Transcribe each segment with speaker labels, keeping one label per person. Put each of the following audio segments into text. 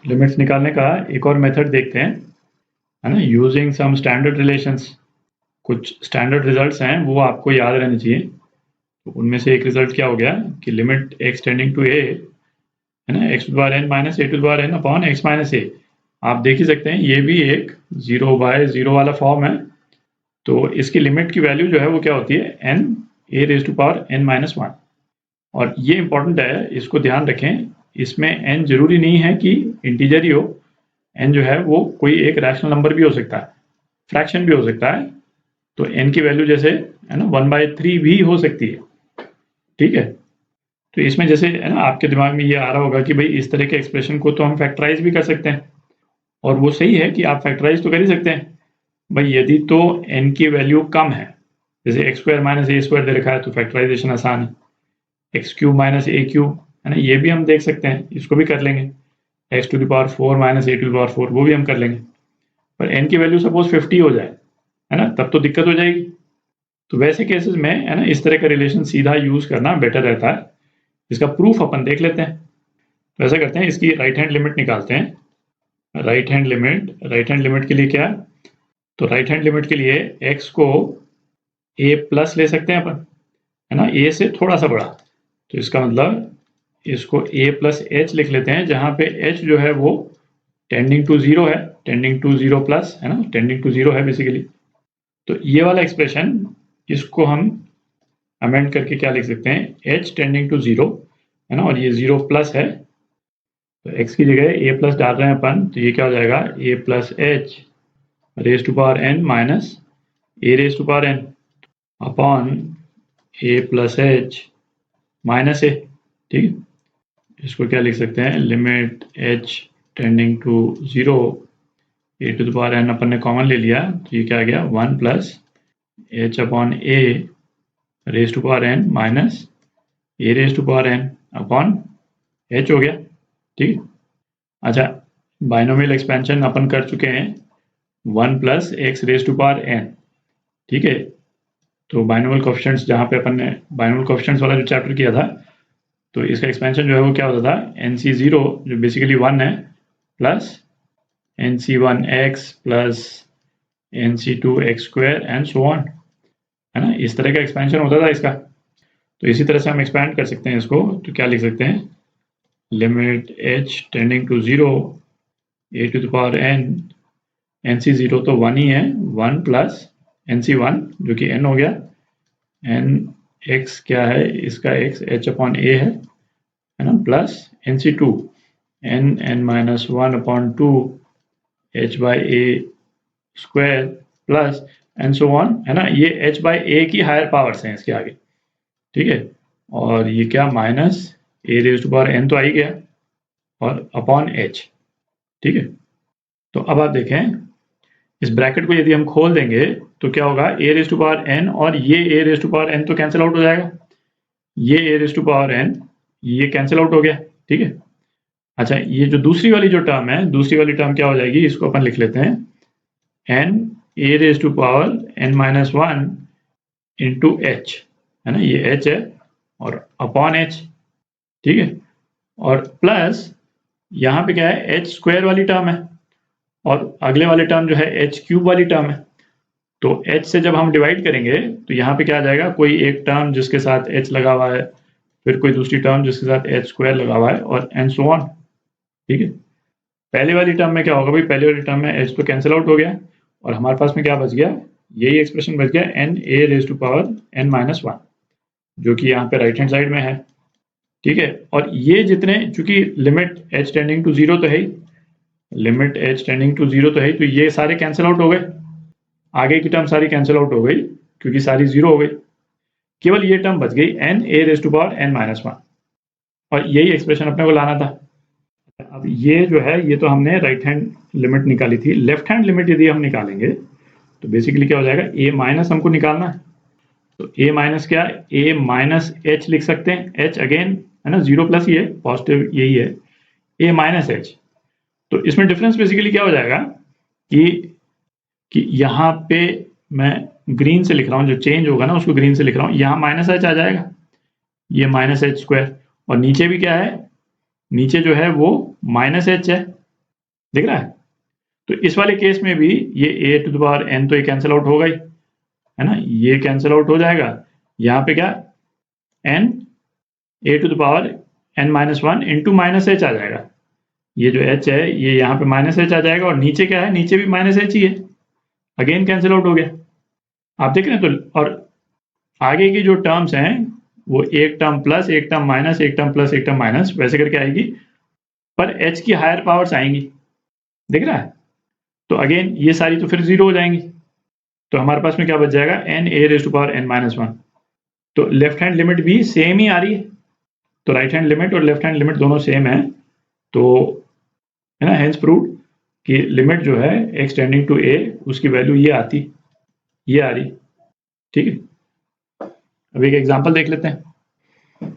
Speaker 1: Limits निकालने का एक और मेथड देखते हैं, है ना, यूजिंग सम स्टैंडर्ड रिलेशंस। कुछ स्टैंडर्ड रिजल्ट्स हैं वो आपको याद रहने चाहिए। तो उनमें से एक रिजल्ट क्या हो गया कि limit x tending to a, है ना, x to power n minus a to power n upon x minus a। आप देख ही सकते हैं ये भी एक 0/0 वाला फॉर्म है। तो इसकी लिमिट की वैल्यू जो है वो क्या होती है n a raise to power n minus 1। और ये इंपॉर्टेंट है, इसको ध्यान रखें। इसमें n जरूरी नहीं है कि इंटीजर ही हो। n जो है वो कोई एक रैशनल नंबर भी हो सकता है, फ्रैक्शन भी हो सकता है। तो n की वैल्यू जैसे, है ना, 1/3 भी हो सकती है। ठीक है, तो इसमें जैसे, है ना, आपके दिमाग में ये आ रहा होगा कि भाई इस तरह के एक्सप्रेशन को तो हम फैक्टराइज भी कर सकते हैं। और वो सही है कि आप फैक्टराइज तो कर ही सकते हैं भाई, यदि तो n की वैल्यू कम है, जैसे एक्स स्क्वायर माइनस ए स्क्वायर दे रखा है तो फैक्टराइजेशन आसान है। एक्स क्यूब माइनस ए क्यूब, है ना, ये भी हम देख सकते हैं, इसको भी कर लेंगे। X to the power 4 minus a to the power 4, वो भी हम कर लेंगे। पर n की वैल्यू सपोज 50 हो जाए, है ना, तब तो दिक्कत हो जाएगी। तो वैसे केसेस में, है ना, इस तरह का रिलेशन सीधा यूज करना बेटर रहता है। इसका प्रूफ अपन देख लेते हैं। तो ऐसा करते हैं, इसकी राइट हैंड लिमिट निकालते हैं। राइट हैंड लिमिट के लिए क्या है, तो राइट हैंड लिमिट के लिए x को a प्लस ले सकते हैं अपन, है ना, a से थोड़ा सा बड़ा। तो इसका मतलब इसको a प्लस एच लिख लेते हैं, जहां पे h जो है वो टेंडिंग टू जीरो है, टेंडिंग टू जीरो प्लस, है ना, टेंडिंग टू जीरो है बेसिकली। तो ये वाला एक्सप्रेशन, इसको हम अमेंड करके क्या लिख सकते हैं, h टेंडिंग टू जीरो, है ना, और ये जीरो प्लस है। तो x की जगह a प्लस डाल रहे हैं अपन, तो ये क्या हो जाएगा, a plus h raise to power n minus a raise to power n upon a plus h minus a। ठीक है, इसको क्या लिख सकते हैं, limit h tending to zero, a to the power n अपन ने कॉमन ले लिया, तो ये क्या आ गया, 1 plus h upon a raise to power n minus a raise to power n upon h हो गया। ठीक है, अच्छा, बाइनोमियल एक्सपेंशन अपन कर चुके हैं, 1 plus x raise to power n। ठीक है, तो बाइनोमियल कोएफिशिएंट्स, जहाँ पे अपन ने बाइनोमियल कोएफिशिएंट्स वाला जो चैप्टर किया था, तो इसका एक्सपेंशन जो है वो क्या होता था, nc0 जो बेसिकली 1 है, plus nc1x plus nc2x square and so on, है ना, इस तरह का एक्सपेंशन होता था इसका। तो इसी तरह से हम एक्सपैंड कर सकते हैं इसको, तो क्या लिख सकते हैं, limit h tending to zero, a to the power n, nc0 तो 1 ही है, 1 प्लस nc1 जो कि n हो गया, n x क्या है, इसका x h अपॉन a है ना, plus nc2 n minus 1 upon 2 h by A square plus and so on, है ना, ये h बाई ए की हायर पावर्स हैं इसके आगे। ठीक है, और ये क्या, minus a raise to power n तो आ ही गया, और अपॉन h। ठीक है, तो अब आप देखें, इस ब्रैकेट को यदि हम खोल देंगे तो क्या होगा, a raise to power n और ये a raise to power n तो कैंसिल आउट हो जाएगा, ये a raise to power n ये कैंसिल आउट हो गया। ठीक है, अच्छा, ये जो दूसरी वाली जो टर्म है, दूसरी वाली टर्म क्या हो जाएगी, इसको अपन लिख लेते हैं n a raise to power n minus 1 into h, है ना, ये h है, और अपॉन h। ठीक है, और प्लस यहाँ पे क्या है, h स्क्वायर वाली टर्म है, और अगले वाले टर्म जो है h क्यूब वाली टर्म है। तो h से जब हम डिवाइड करेंगे तो यहाँ पे क्या आ जाएगा, कोई एक टर्म जिसके साथ h लगा हुआ है, फिर कोई दूसरी टर्म जिसके साथ h स्क्वायर लगा हुआ है, और एंड सो ऑन। ठीक है, पहले वाली टर्म में क्या होगा भाई, पहले वाली टर्म में h तो कैंसिल आउट हो गया, और हमारे पास में क्या बच गया, यही एक्सप्रेशन बच गया, n a raise to power n minus 1, जो कि यहाँ पे राइट हैंड साइड में है। ठीक है, और ये जितने, चूंकि limit h tending to zero तो है ही, limit h tending to zero तो है ही, तो ये सारे कैंसिल आउट हो गए, आगे की टर्म सारी कैंसिल आउट हो गई क्योंकि सारी जीरो हो गई, केवल ये टर्म बच गई n a raise to power n minus 1, और यही एक्सप्रेशन अपने को लाना था। अब ये जो है, ये तो हमने राइट हैंड लिमिट निकाली थी। लेफ्ट हैंड लिमिट यदि हम निकालेंगे तो बेसिकली क्या हो जाएगा, a माइनस हमको निकालना है, तो a माइनस क्या, a माइनस h लिख सकते हैं, h अगेन, है ना, जीरो प्लस ही है, पॉजिटिव यही है, a माइनस h। तो इसमें डिफरेंस बेसिकली क्या हो जाएगा कि यहाँ पे मैं ग्रीन से लिख रहा हूँ, जो चेंज होगा ना उसको ग्रीन से लिख रहा हूँ, यहाँ माइनस h आ जाएगा, ये माइनस h स्क्वायर, और नीचे भी क्या है, नीचे जो है वो माइनस h है, दिख रहा है? तो इस वाले केस में भी ये ए टू द पावर एन तो ये कैंसिल आउट होगा ही, है ना, ये कैंसिल आउट हो जाएगा। यहाँ पे क्या n a to the power n minus one into minus h आ जाएगा। ये जो एच है ये यहाँ पे माइनस एच आ जाएगा, और नीचे क्या है, नीचे भी माइनस एच ही है, अगेन कैंसिल आउट हो गया। आप देख रहे हैं? तो और आगे की जो टर्म्स हैं वो एक टर्म प्लस, एक टर्म माइनस, एक टर्म प्लस, एक टर्म माइनस, वैसे करके आएगी, पर एच की हायर पावर्स आएंगी। दिख रहा है? तो अगेन ये सारी तो फिर जीरो हो जाएंगी। तो हमारे पास में क्या बच जाएगा, n a raise to power n minus one. तो लेफ्ट हैंड लिमिट भी सेम ही आ रही है, तो राइट हैंड लिमिट और लेफ्ट हैंड लिमिट दोनों सेम है, तो है ना, हेंस प्रूव्ड कि लिमिट जो है एक्स टेंडिंग टू ए उसकी वैल्यू ये आती, ये आ रही। ठीक है, अब एक एग्जांपल देख लेते हैं।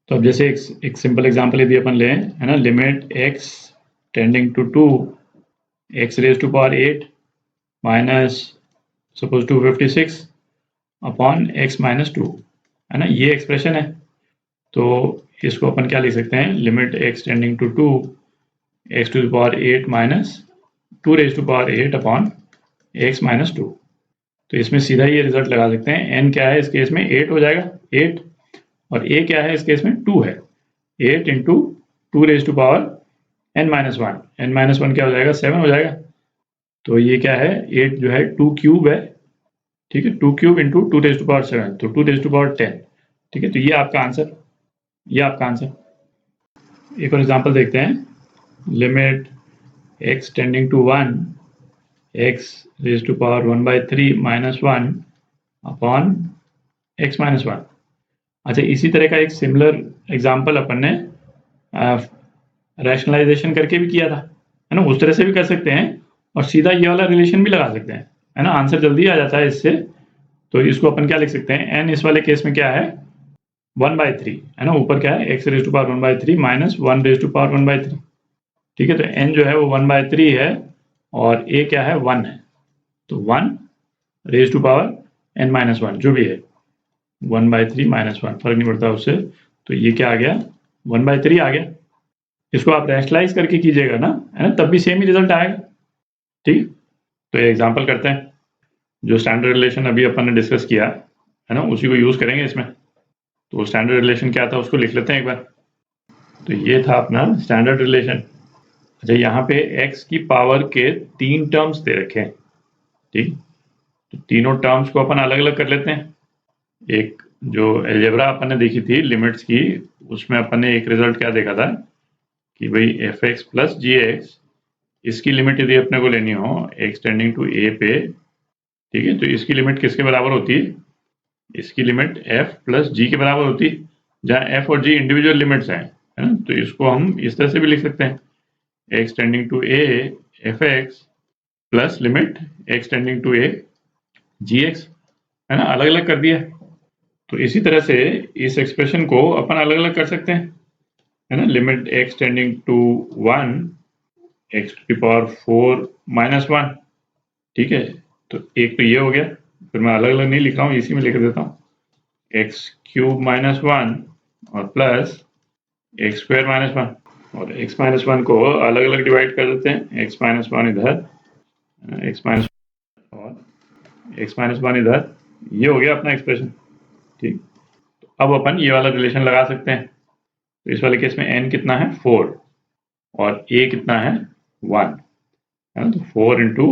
Speaker 1: तो अब जैसे एक सिंपल एग्जांपल यदि अपन लें, है ना, limit x tending to two x raise to power 8 minus suppose 256 upon x minus 2, है ना, ये एक्सप्रेशन है। तो इसको अपन क्या लिख सकते हैं, limit x tending to two x to the power 8 minus 2 raise to power 8 upon x minus 2। तो इसमें सीधा ये रिजल्ट लगा सकते हैं, एन क्या है इस केस में 8 हो जाएगा, 8, और ए क्या है इस केस में 2 है, 8 into 2 raise to power n minus one, n minus one क्या हो जाएगा, 7 हो जाएगा। तो ये क्या है, 8 जो है 2 क्यूब है, ठीक है, 2 cube into 2 raise to power 7, तो 2 रेज टू पावर 10। ठीक है, तो ये आपका आंसर, ये आपका आंसर। एक और एग्जांपल देखते हैं, limit x tending to 1 x raise to power 1/3 minus 1 upon x minus 1। अच्छा, इसी तरह का एक सिमिलर एग्जांपल अपन ने रैशनलाइजेशन करके भी किया था, है ना, उस तरह से भी कर सकते हैं, और सीधा ये वाला रिलेशन भी लगा सकते हैं, है ना, आंसर जल्दी आ जाता है इससे। तो इसको अपन क्या लिख सकते हैं, n इस वाले केस में क्या है 1/3, है ना, ऊपर क्या है x raise to power 1/3 minus 1 raise to power 1/3। ठीक है, तो n जो है वो 1/3 है, और a क्या है 1 है, तो 1 raise to power n minus 1 जो भी है, 1/3 माइनस 1 फर्क नहीं पड़ता उससे। तो ये क्या आ गया, 1/3 आ गया। इसको आप रैशनलाइज करके कीजिएगा ना, है ना, तब भी सेम ही रिजल्ट आएगा। ठीक, तो ये एग्जांपल करते हैं, जो स्टैंडर्ड रिलेशन अभी अपन ने डिस्कस किया, है ना, उसी को यूज करेंगे इसमें। तो स्टैंडर्ड रिलेशन क्या था उसको लिख लेते हैं एक बार। तो ये था अपना स्टैंडर्ड रिलेशन। अच्छा, यहाँ पे x की पावर के 3 टर्म्स दे रखे हैं, ठीक, तो तीनों टर्म्स को अपन अलग अलग कर लेते हैं। एक जो एलजेब्रा अपन ने देखी थी लिमिट्स की, उसमें अपन ने एक रिजल्ट क्या देखा था कि भाई एफ एक्स प्लस जी एक्स, इसकी लिमिट यदि अपने को लेनी हो एक्स टेंडिंग टू ए पे, ठीक है, तो इसकी लिमिट किसके बराबर होती है, इसकी लिमिट एफ प्लस जी के बराबर होती है, जहाँ एफ और जी इंडिविजुअल लिमिट्स हैं, है ना। तो इसको हम इस तरह से भी लिख सकते हैं, x tending to a f x plus limit x tending to a g x, है ना, अलग अलग कर दिया। तो इसी तरह से इस एक्सप्रेशन को अपन अलग अलग कर सकते हैं, है ना, limit x tending to 1 x to the power 4 minus 1। ठीक है, तो एक तो ये हो गया, फिर मैं अलग अलग नहीं लिख रहा हूँ, इसी में लिख देता हूँ, एक्स क्यूब माइनस 1 और प्लस एक्स स्क्वायर माइनस 1, और एक्स माइनस 1 को अलग अलग डिवाइड कर देते हैं, एक्स माइनस 1 इधर, एक्स माइनस और एक्स माइनस 1 इधर, ये हो गया अपना एक्सप्रेशन। ठीक, तो अब अपन ये वाला रिलेशन लगा सकते हैं। तो इस वाले केस में n कितना है 4 और a कितना है 1, है ना, तो 4 into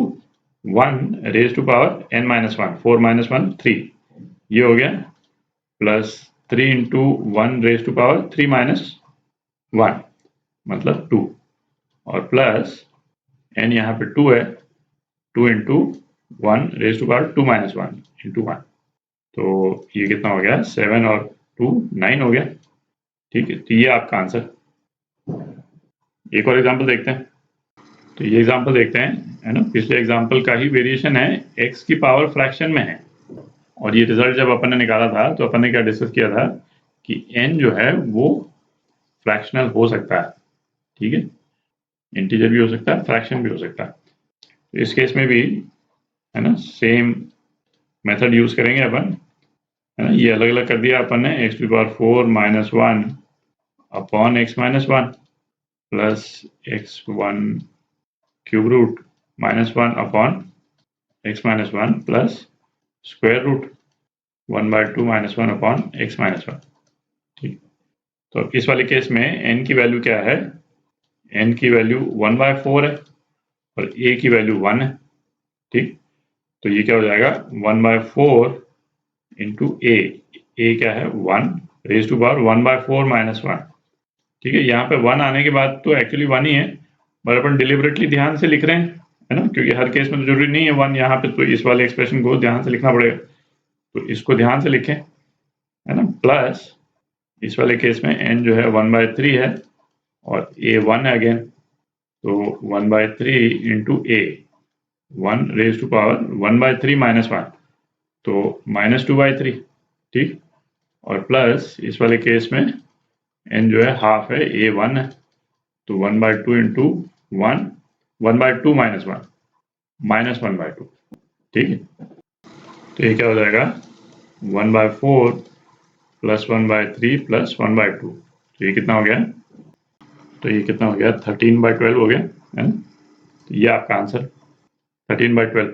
Speaker 1: 1 raise to power n minus 1, 4 minus 1 3, ये हो गया, plus 3 into 1 raise to power 3 minus 1 मतलब 2, और प्लस n यहाँ पे 2 है, 2 into 1 raise to power 2 minus 1 into 1, तो ये कितना हो गया 7 और 2 9 हो गया। ठीक है, तो ये आपका आंसर। एक और एग्जांपल देखते हैं। तो ये एग्जांपल देखते हैं, है ना, पिछले एग्जांपल का ही वेरिएशन है, x की पावर फ्रैक्शन में है, और ये रिजल्ट जब अपन ने निकाला था तो अपन ने क्या डिस्कस किया था कि n जो है वो फ्रैक्शनल हो सकता है, ठीक है, इंटीजर भी हो सकता है, फ्रैक्शन भी हो सकता है। तो इस केस में भी, है ना, सेम मेथड यूज करेंगे अपन, है ना, ये अलग अलग कर दिया अपन ने, x to power 4 minus 1 upon x minus 1 plus x1 cube root -1 upon x-1 plus square root 1/2 -1 upon x-1। ठीक, तो अब इस वाले केस में n की वैल्यू क्या है? n की वैल्यू 1/4 है और a की वैल्यू 1 है। ठीक, तो ये क्या हो जाएगा? 1/4 इंटू a क्या है? 1 रेज टू पावर 1/4 -1। ठीक है, यहाँ पे 1 आने के बाद तो एक्चुअली 1 ही है, पर अपन डिलिबरेटली ध्यान से लिख रहे हैं, है ना, क्योंकि हर केस में तो जरूरी नहीं है 1 यहाँ पे, तो इस वाले एक्सप्रेशन को ध्यान से लिखना पड़ेगा, तो इसको ध्यान से लिखें, है ना। प्लस इस वाले केस में n जो है 1/3 है और a 1 है अगेन, तो 1/3 into a 1 raise to power 1/3 -1, तो -2/3। ठीक, और प्लस इस वाले केस में n जो है हाफ है, a 1 है, तो 1/2 इंटू 1 1/2 -1 -1/2। ठीक है, तो ये क्या हो जाएगा? 1/4 प्लस 1/3 प्लस 1/2, तो ये कितना हो गया? तो ये कितना हो गया? 13/12 हो गया, है ना। तो ये आपका आंसर 13/12।